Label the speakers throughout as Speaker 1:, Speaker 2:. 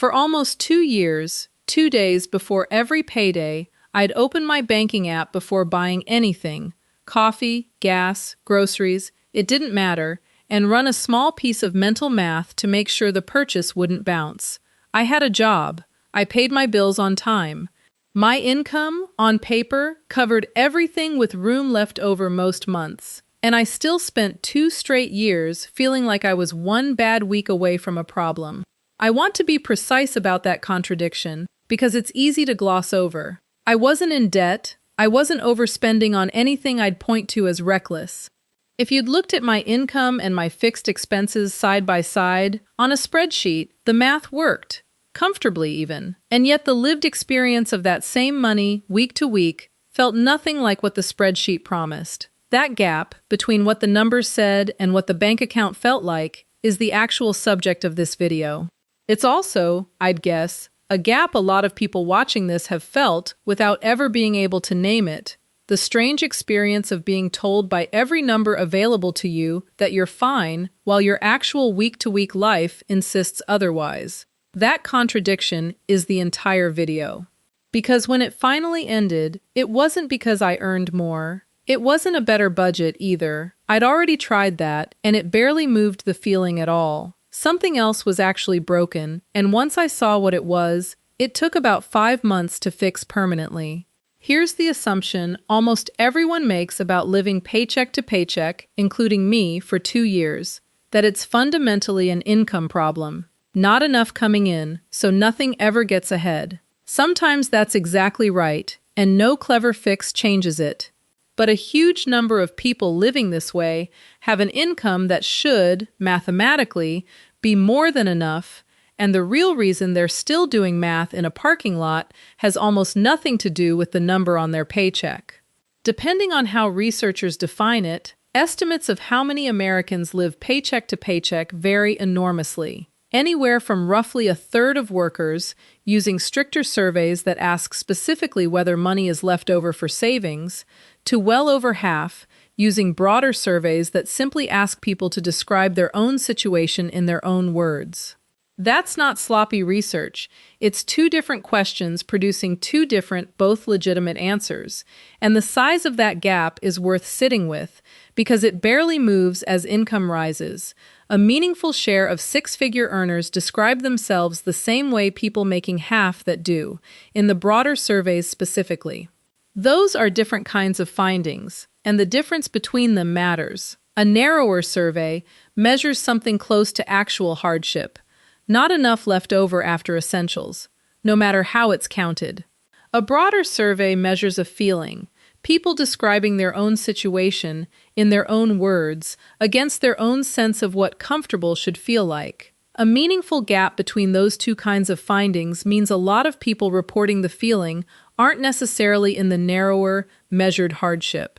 Speaker 1: For almost 2 years, 2 days before every payday, I'd open my banking app before buying anything, coffee, gas, groceries, it didn't matter, and run a small piece of mental math to make sure the purchase wouldn't bounce. I had a job. I paid my bills on time. My income, on paper, covered everything with room left over most months. And I still spent 2 straight years feeling like I was one bad week away from a problem. I want to be precise about that contradiction because it's easy to gloss over. I wasn't in debt. I wasn't overspending on anything I'd point to as reckless. If you'd looked at my income and my fixed expenses side by side on a spreadsheet, the math worked, comfortably even. And yet the lived experience of that same money, week to week, felt nothing like what the spreadsheet promised. That gap between what the numbers said and what the bank account felt like is the actual subject of this video. It's also, I'd guess, a gap a lot of people watching this have felt without ever being able to name it. The strange experience of being told by every number available to you that you're fine while your actual week-to-week life insists otherwise. That contradiction is the entire video. Because when it finally ended, it wasn't because I earned more. It wasn't a better budget either. I'd already tried that, and it barely moved the feeling at all. Something else was actually broken, and once I saw what it was, it took about 5 months to fix permanently. Here's the assumption almost everyone makes about living paycheck to paycheck, including me, for 2 years, that it's fundamentally an income problem. Not enough coming in, so nothing ever gets ahead. Sometimes that's exactly right, and no clever fix changes it. But a huge number of people living this way have an income that should, mathematically, be more than enough, and the real reason they're still doing math in a parking lot has almost nothing to do with the number on their paycheck. Depending on how researchers define it, estimates of how many Americans live paycheck to paycheck vary enormously. Anywhere from roughly a third of workers, using stricter surveys that ask specifically whether money is left over for savings, to well over half, using broader surveys that simply ask people to describe their own situation in their own words. That's not sloppy research. It's 2 different questions producing 2 different, both legitimate answers. And the size of that gap is worth sitting with, because it barely moves as income rises. A meaningful share of 6-figure earners describe themselves the same way people making half that do, in the broader surveys specifically. Those are different kinds of findings, and the difference between them matters. A narrower survey measures something close to actual hardship, not enough left over after essentials, no matter how it's counted. A broader survey measures a feeling, people describing their own situation in their own words against their own sense of what comfortable should feel like. A meaningful gap between those 2 kinds of findings means a lot of people reporting the feeling aren't necessarily in the narrower, measured hardship.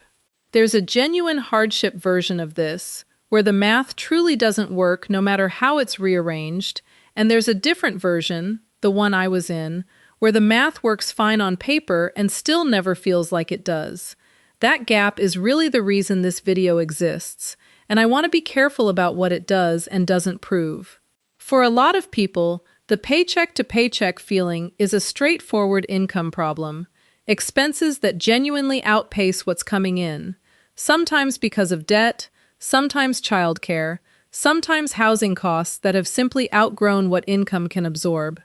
Speaker 1: There's a genuine hardship version of this, where the math truly doesn't work no matter how it's rearranged, and there's a different version, the one I was in, where the math works fine on paper and still never feels like it does. That gap is really the reason this video exists, and I want to be careful about what it does and doesn't prove. For a lot of people, the paycheck-to-paycheck feeling is a straightforward income problem, expenses that genuinely outpace what's coming in, sometimes because of debt, sometimes childcare, sometimes housing costs that have simply outgrown what income can absorb.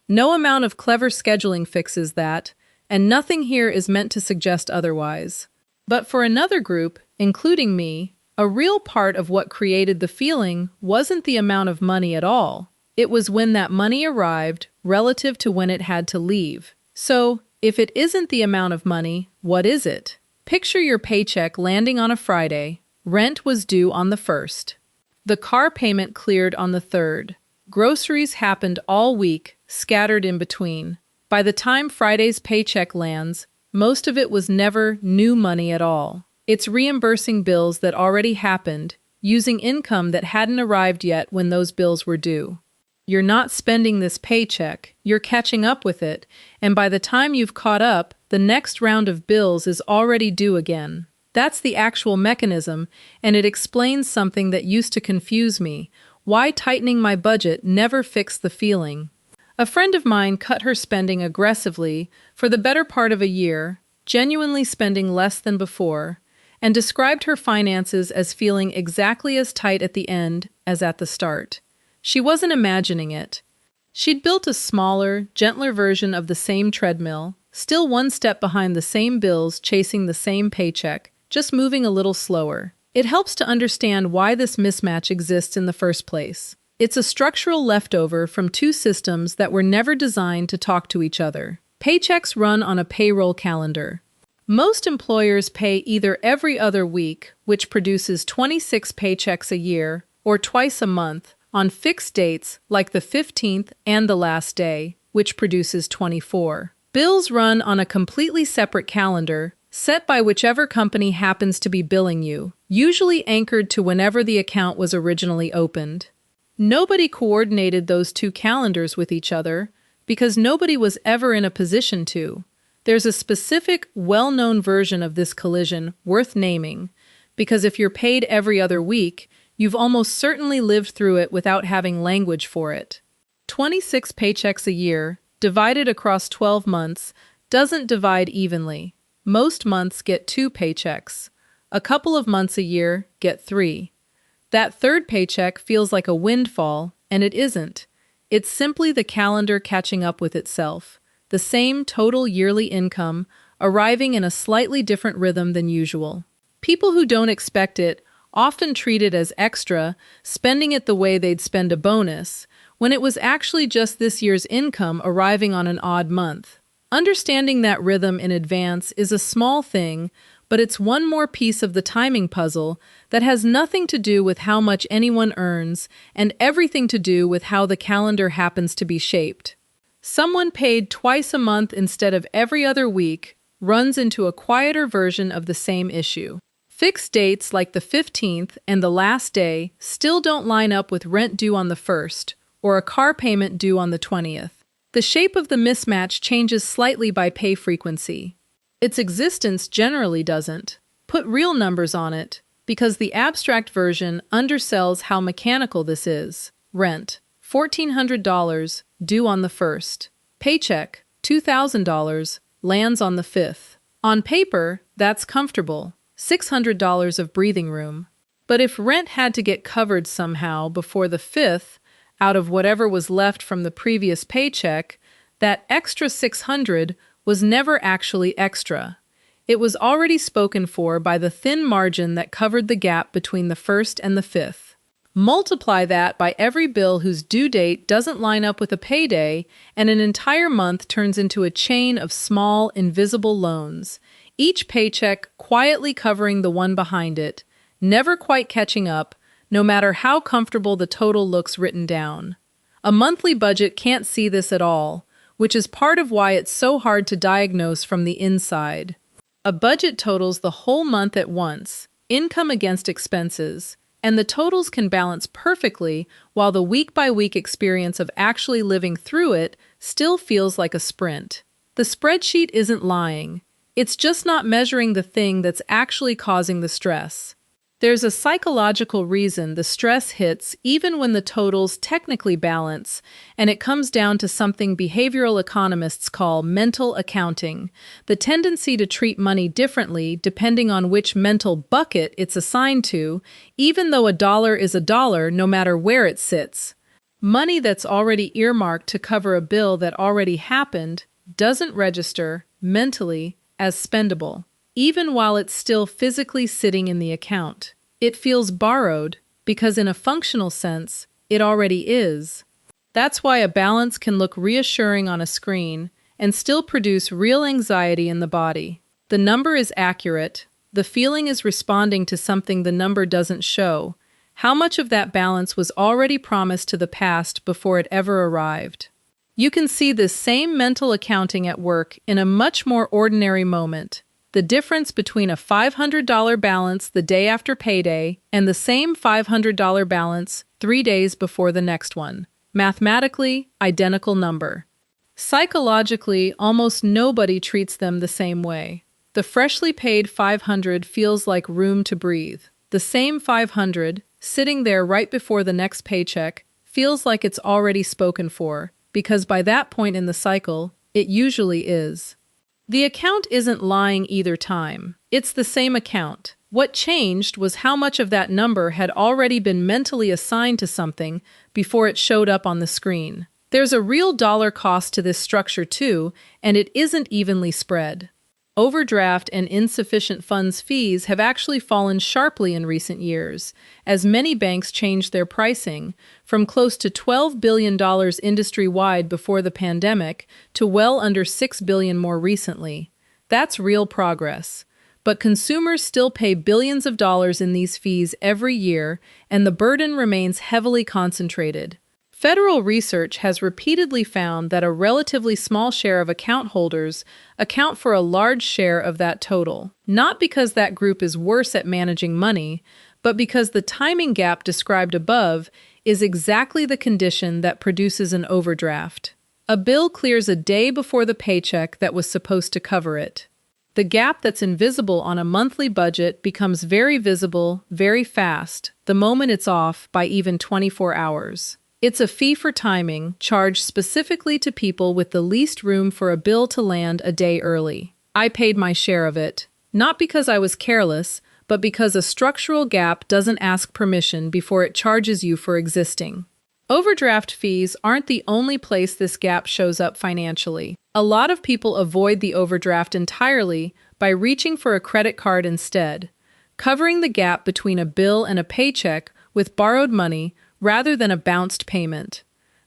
Speaker 1: No amount of clever scheduling fixes that, and nothing here is meant to suggest otherwise. But for another group, including me, a real part of what created the feeling wasn't the amount of money at all. It was when that money arrived relative to when it had to leave. So, if it isn't the amount of money, what is it? Picture your paycheck landing on a Friday. Rent was due on the 1st. The car payment cleared on the 3rd. Groceries happened all week, scattered in between. By the time Friday's paycheck lands, most of it was never new money at all. It's reimbursing bills that already happened, using income that hadn't arrived yet when those bills were due. You're not spending this paycheck, you're catching up with it, and by the time you've caught up, the next round of bills is already due again. That's the actual mechanism, and it explains something that used to confuse me: why tightening my budget never fixed the feeling. A friend of mine cut her spending aggressively for the better part of a year, genuinely spending less than before, and described her finances as feeling exactly as tight at the end as at the start. She wasn't imagining it. She'd built a smaller, gentler version of the same treadmill, still one step behind the same bills, chasing the same paycheck, just moving a little slower. It helps to understand why this mismatch exists in the first place. It's a structural leftover from two systems that were never designed to talk to each other. Paychecks run on a payroll calendar. Most employers pay either every other week, which produces 26 paychecks a year, or twice a month, on fixed dates like the 15th and the last day, which produces 24. Bills run on a completely separate calendar, set by whichever company happens to be billing you, usually anchored to whenever the account was originally opened. Nobody coordinated those two calendars with each other because nobody was ever in a position to. There's a specific, well-known version of this collision worth naming, because if you're paid every other week, you've almost certainly lived through it without having language for it. 26 paychecks a year, divided across 12 months, doesn't divide evenly. Most months get 2 paychecks. A couple of months a year get 3. That third paycheck feels like a windfall, and it isn't. It's simply the calendar catching up with itself. The same total yearly income, arriving in a slightly different rhythm than usual. People who don't expect it often treat it as extra, spending it the way they'd spend a bonus, when it was actually just this year's income arriving on an odd month. Understanding that rhythm in advance is a small thing, but it's one more piece of the timing puzzle that has nothing to do with how much anyone earns and everything to do with how the calendar happens to be shaped. Someone paid twice a month instead of every other week runs into a quieter version of the same issue. Fixed dates like the 15th and the last day still don't line up with rent due on the 1st or a car payment due on the 20th. The shape of the mismatch changes slightly by pay frequency. Its existence generally doesn't. Put real numbers on it, because the abstract version undersells how mechanical this is. Rent, $1,400, due on the 1st. Paycheck, $2,000, lands on the 5th. On paper, that's comfortable. $600 of breathing room. But if rent had to get covered somehow before the 5th, out of whatever was left from the previous paycheck, that extra $600 was never actually extra. It was already spoken for by the thin margin that covered the gap between the 1st and the 5th. Multiply that by every bill whose due date doesn't line up with a payday, and an entire month turns into a chain of small, invisible loans, each paycheck quietly covering the one behind it, never quite catching up, no matter how comfortable the total looks written down. A monthly budget can't see this at all, which is part of why it's so hard to diagnose from the inside. A budget totals the whole month at once, income against expenses, and the totals can balance perfectly while the week-by-week experience of actually living through it still feels like a sprint. The spreadsheet isn't lying. It's just not measuring the thing that's actually causing the stress. There's a psychological reason the stress hits even when the totals technically balance, and it comes down to something behavioral economists call mental accounting, the tendency to treat money differently depending on which mental bucket it's assigned to, even though a dollar is a dollar no matter where it sits. Money that's already earmarked to cover a bill that already happened doesn't register, mentally, as spendable, even while it's still physically sitting in the account. It feels borrowed because in a functional sense, it already is. That's why a balance can look reassuring on a screen and still produce real anxiety in the body. The number is accurate, the feeling is responding to something the number doesn't show. How much of that balance was already promised to the past before it ever arrived? You can see this same mental accounting at work in a much more ordinary moment. The difference between a $500 balance the day after payday and the same $500 balance 3 days before the next one. Mathematically, identical number. Psychologically, almost nobody treats them the same way. The freshly paid $500 feels like room to breathe. The same $500, sitting there right before the next paycheck, feels like it's already spoken for, because by that point in the cycle, it usually is. The account isn't lying either time. It's the same account. What changed was how much of that number had already been mentally assigned to something before it showed up on the screen. There's a real dollar cost to this structure too, and it isn't evenly spread. Overdraft and insufficient funds fees have actually fallen sharply in recent years, as many banks changed their pricing, from close to $12 billion industry-wide before the pandemic to well under $6 billion more recently. That's real progress. But consumers still pay billions of dollars in these fees every year, and the burden remains heavily concentrated. Federal research has repeatedly found that a relatively small share of account holders account for a large share of that total, not because that group is worse at managing money, but because the timing gap described above is exactly the condition that produces an overdraft. A bill clears a day before the paycheck that was supposed to cover it. The gap that's invisible on a monthly budget becomes very visible, very fast, the moment it's off by even 24 hours. It's a fee for timing, charged specifically to people with the least room for a bill to land a day early. I paid my share of it, not because I was careless, but because a structural gap doesn't ask permission before it charges you for existing. Overdraft fees aren't the only place this gap shows up financially. A lot of people avoid the overdraft entirely by reaching for a credit card instead, covering the gap between a bill and a paycheck with borrowed money rather than a bounced payment.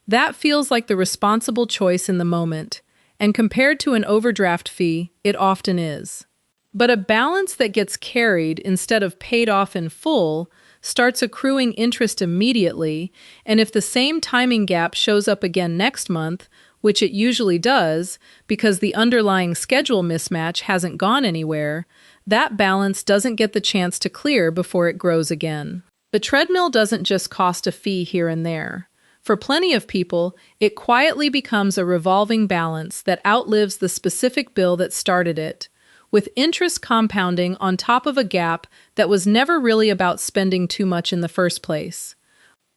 Speaker 1: That feels like the responsible choice in the moment, and compared to an overdraft fee, it often is. But a balance that gets carried instead of paid off in full starts accruing interest immediately, and if the same timing gap shows up again next month, which it usually does because the underlying schedule mismatch hasn't gone anywhere, that balance doesn't get the chance to clear before it grows again. The treadmill doesn't just cost a fee here and there. For plenty of people, it quietly becomes a revolving balance that outlives the specific bill that started it, with interest compounding on top of a gap that was never really about spending too much in the first place.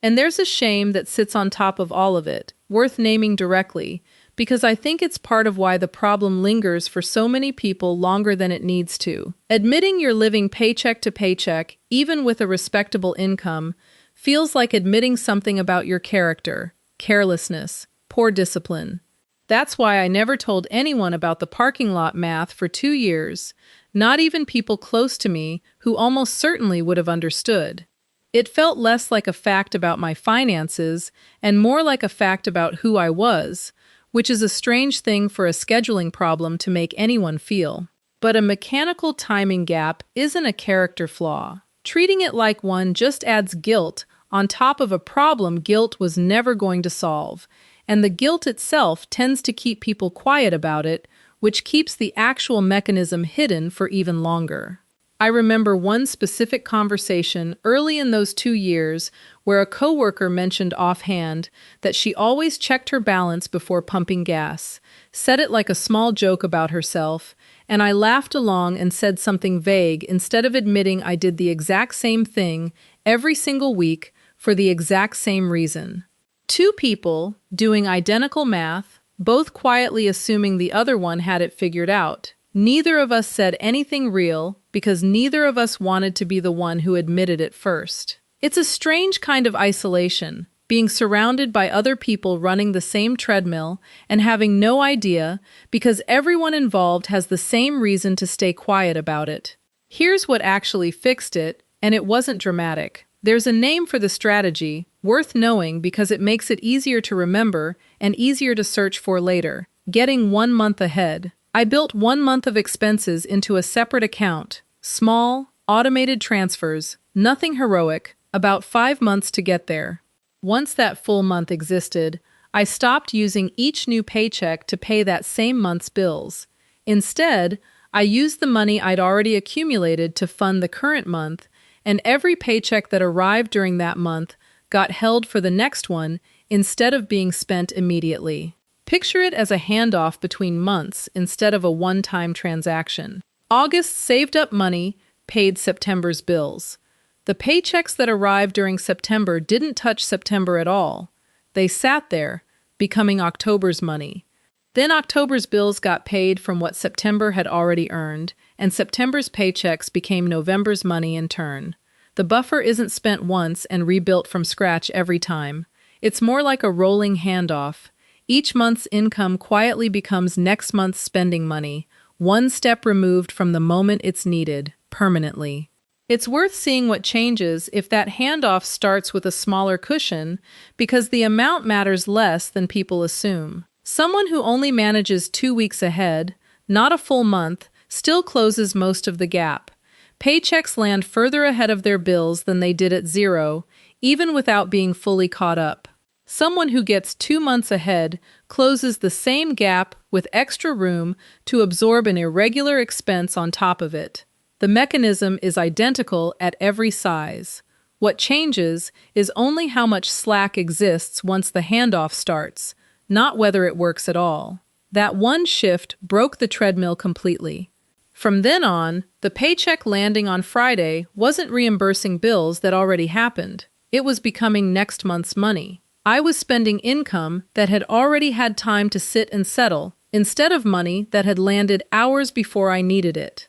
Speaker 1: And there's a shame that sits on top of all of it, worth naming directly, because I think it's part of why the problem lingers for so many people longer than it needs to. Admitting you're living paycheck to paycheck, even with a respectable income, feels like admitting something about your character, carelessness, poor discipline. That's why I never told anyone about the parking lot math for 2 years, not even people close to me who almost certainly would have understood. It felt less like a fact about my finances and more like a fact about who I was, which is a strange thing for a scheduling problem to make anyone feel. But a mechanical timing gap isn't a character flaw. Treating it like one just adds guilt on top of a problem guilt was never going to solve, and the guilt itself tends to keep people quiet about it, which keeps the actual mechanism hidden for even longer. I remember one specific conversation early in those 2 years where a coworker mentioned offhand that she always checked her balance before pumping gas, said it like a small joke about herself, and I laughed along and said something vague instead of admitting I did the exact same thing every single week for the exact same reason. 2 people doing identical math, both quietly assuming the other one had it figured out. Neither of us said anything real because neither of us wanted to be the one who admitted it first. It's a strange kind of isolation, being surrounded by other people running the same treadmill and having no idea because everyone involved has the same reason to stay quiet about it. Here's what actually fixed it, and it wasn't dramatic. There's a name for the strategy, worth knowing because it makes it easier to remember and easier to search for later. Getting 1 month ahead. I built 1 month of expenses into a separate account. Small, automated transfers, nothing heroic, about 5 months to get there. Once that full month existed, I stopped using each new paycheck to pay that same month's bills. Instead, I used the money I'd already accumulated to fund the current month, and every paycheck that arrived during that month got held for the next one instead of being spent immediately. Picture it as a handoff between months instead of a one-time transaction. August saved up money, paid September's bills. The paychecks that arrived during September didn't touch September at all. They sat there, becoming October's money. Then October's bills got paid from what September had already earned, and September's paychecks became November's money in turn. The buffer isn't spent once and rebuilt from scratch every time. It's more like a rolling handoff. Each month's income quietly becomes next month's spending money, one step removed from the moment it's needed, permanently. It's worth seeing what changes if that handoff starts with a smaller cushion, because the amount matters less than people assume. Someone who only manages 2 weeks ahead, not a full month, still closes most of the gap. Paychecks land further ahead of their bills than they did at zero, even without being fully caught up. Someone who gets 2 months ahead closes the same gap with extra room to absorb an irregular expense on top of it. The mechanism is identical at every size. What changes is only how much slack exists once the handoff starts, not whether it works at all. That one shift broke the treadmill completely. From then on, the paycheck landing on Friday wasn't reimbursing bills that already happened. It was becoming next month's money. I was spending income that had already had time to sit and settle, instead of money that had landed hours before I needed it.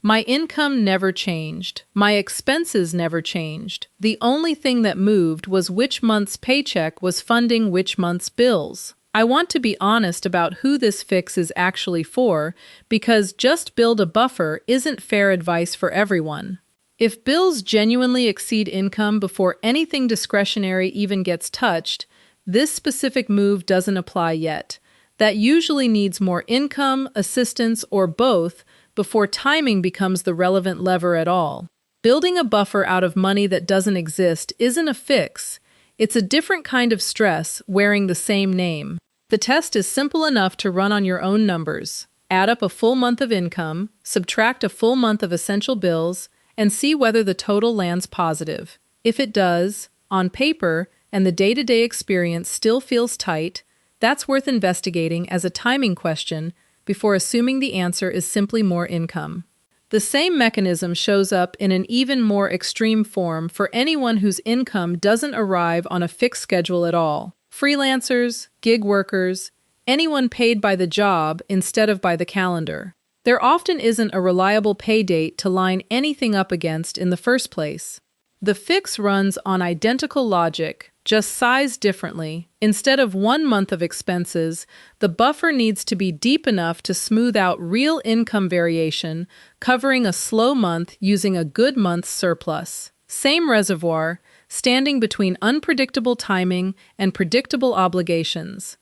Speaker 1: My income never changed. My expenses never changed. The only thing that moved was which month's paycheck was funding which month's bills. I want to be honest about who this fix is actually for, because just build a buffer isn't fair advice for everyone. If bills genuinely exceed income before anything discretionary even gets touched, this specific move doesn't apply yet. That usually needs more income, assistance, or both before timing becomes the relevant lever at all. Building a buffer out of money that doesn't exist isn't a fix. It's a different kind of stress wearing the same name. The test is simple enough to run on your own numbers. Add up a full month of income, subtract a full month of essential bills, and see whether the total lands positive. If it does, on paper, and the day-to-day experience still feels tight, that's worth investigating as a timing question before assuming the answer is simply more income. The same mechanism shows up in an even more extreme form for anyone whose income doesn't arrive on a fixed schedule at all. Freelancers, gig workers, anyone paid by the job instead of by the calendar. There often isn't a reliable pay date to line anything up against in the first place. The fix runs on identical logic, just sized differently. Instead of 1 month of expenses, the buffer needs to be deep enough to smooth out real income variation, covering a slow month using a good month's surplus. Same reservoir, standing between unpredictable timing and predictable obligations.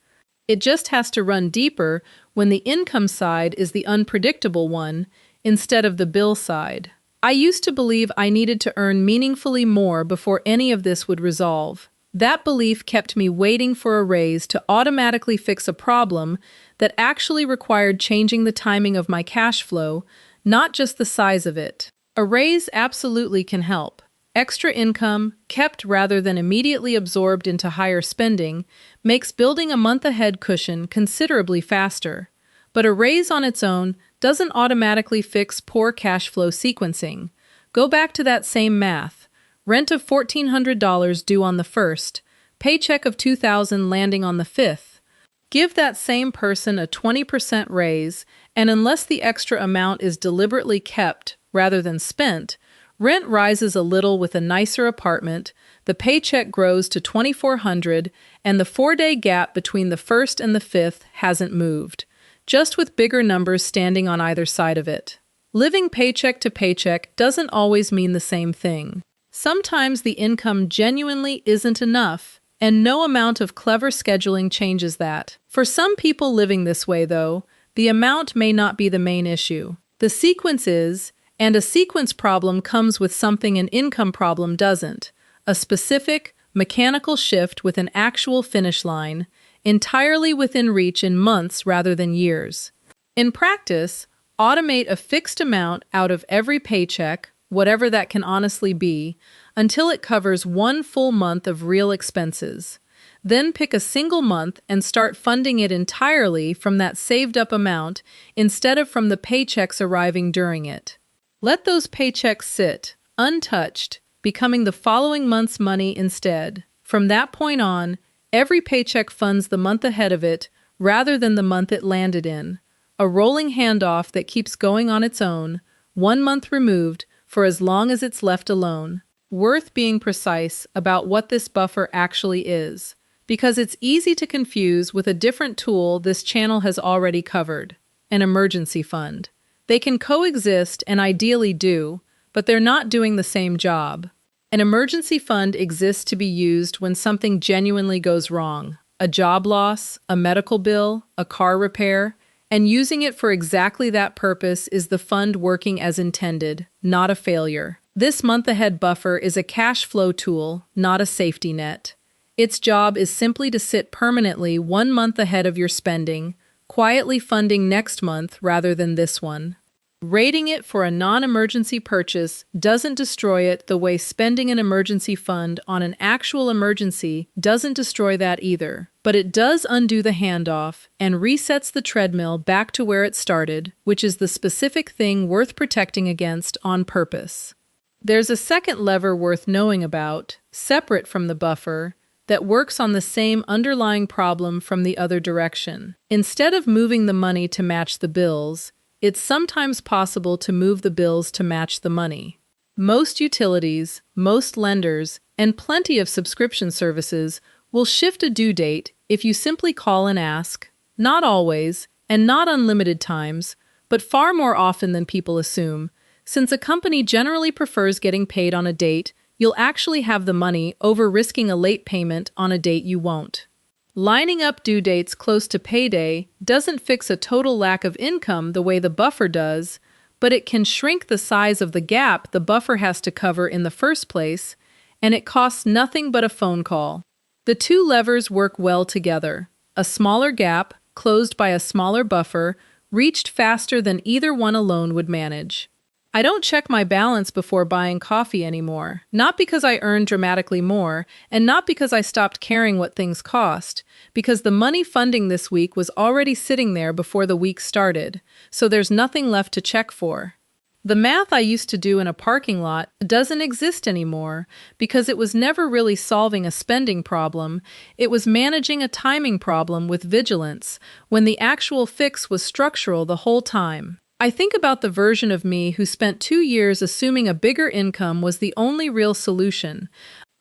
Speaker 1: It just has to run deeper when the income side is the unpredictable one instead of the bill side. I used to believe I needed to earn meaningfully more before any of this would resolve. That belief kept me waiting for a raise to automatically fix a problem that actually required changing the timing of my cash flow, not just the size of it. A raise absolutely can help. Extra income, kept rather than immediately absorbed into higher spending, makes building a month-ahead cushion considerably faster. But a raise on its own doesn't automatically fix poor cash flow sequencing. Go back to that same math. Rent of $1,400 due on the 1st, paycheck of $2,000 landing on the 5th. Give that same person a 20% raise, and unless the extra amount is deliberately kept rather than spent, rent rises a little with a nicer apartment, the paycheck grows to $2,400, and the 4-day gap between the 1st and the 5th hasn't moved, just with bigger numbers standing on either side of it. Living paycheck to paycheck doesn't always mean the same thing. Sometimes the income genuinely isn't enough, and no amount of clever scheduling changes that. For some people living this way, though, the amount may not be the main issue. The sequence is, and a sequence problem comes with something an income problem doesn't: a specific, mechanical shift with an actual finish line, entirely within reach in months rather than years. In practice, automate a fixed amount out of every paycheck, whatever that can honestly be, until it covers 1 full month of real expenses. Then pick a single month and start funding it entirely from that saved-up amount instead of from the paychecks arriving during it. Let those paychecks sit, untouched, becoming the following month's money instead. From that point on, Every paycheck funds the month ahead of it rather than the month it landed in. A rolling handoff that keeps going on its own, 1 month removed for as long as it's left alone. Worth being precise about what this buffer actually is, because it's easy to confuse with a different tool this channel has already covered: an emergency fund. They can coexist and ideally do, but they're not doing the same job. An emergency fund exists to be used when something genuinely goes wrong: a job loss, a medical bill, a car repair, and using it for exactly that purpose is the fund working as intended, not a failure. This month-ahead buffer is a cash flow tool, not a safety net. Its job is simply to sit permanently 1 month ahead of your spending, quietly funding next month rather than this one. Rating it for a non-emergency purchase doesn't destroy it the way spending an emergency fund on an actual emergency doesn't destroy that either. But it does undo the handoff and resets the treadmill back to where it started, which is the specific thing worth protecting against on purpose. There's a second lever worth knowing about, separate from the buffer, that works on the same underlying problem from the other direction. Instead of moving the money to match the bills, it's sometimes possible to move the bills to match the money. Most utilities, most lenders, and plenty of subscription services will shift a due date if you simply call and ask. Not always, and not unlimited times, but far more often than people assume. Since a company generally prefers getting paid on a date, you'll actually have the money over risking a late payment on a date you won't. Lining up due dates close to payday doesn't fix a total lack of income the way the buffer does, but it can shrink the size of the gap the buffer has to cover in the first place, and it costs nothing but a phone call. The two levers work well together. A smaller gap, closed by a smaller buffer, reached faster than either one alone would manage. I don't check my balance before buying coffee anymore, not because I earn dramatically more, and not because I stopped caring what things cost, because the money funding this week was already sitting there before the week started, so there's nothing left to check for. The math I used to do in a parking lot doesn't exist anymore because it was never really solving a spending problem, it was managing a timing problem with vigilance, when the actual fix was structural the whole time. I think about the version of me who spent 2 years assuming a bigger income was the only real solution.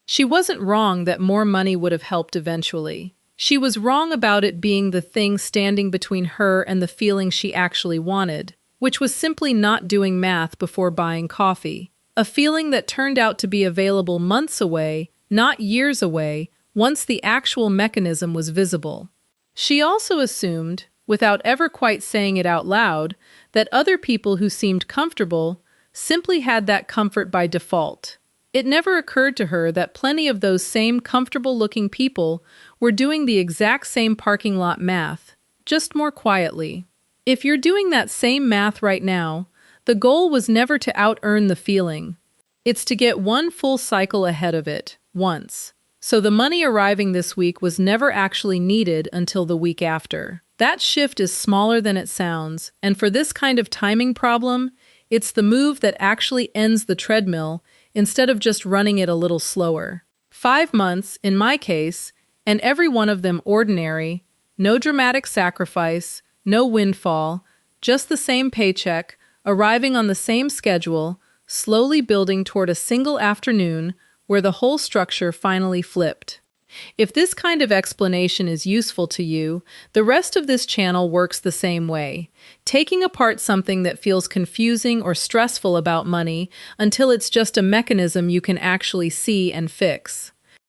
Speaker 1: She wasn't wrong that more money would have helped eventually. She was wrong about it being the thing standing between her and the feeling she actually wanted, which was simply not doing math before buying coffee. A feeling that turned out to be available months away, not years away, once the actual mechanism was visible. She also assumed, without ever quite saying it out loud, that other people who seemed comfortable simply had that comfort by default. It never occurred to her that plenty of those same comfortable-looking people were doing the exact same parking lot math, just more quietly. If you're doing that same math right now, the goal was never to out-earn the feeling. It's to get one full cycle ahead of it, once. So the money arriving this week was never actually needed until the week after. That shift is smaller than it sounds, and for this kind of timing problem, it's the move that actually ends the treadmill instead of just running it a little slower. 5 months, in my case, and every one of them ordinary, no dramatic sacrifice, no windfall, just the same paycheck, arriving on the same schedule, slowly building toward a single afternoon where the whole structure finally flipped. If this kind of explanation is useful to you, the rest of this channel works the same way, taking apart something that feels confusing or stressful about money until it's just a mechanism you can actually see and fix.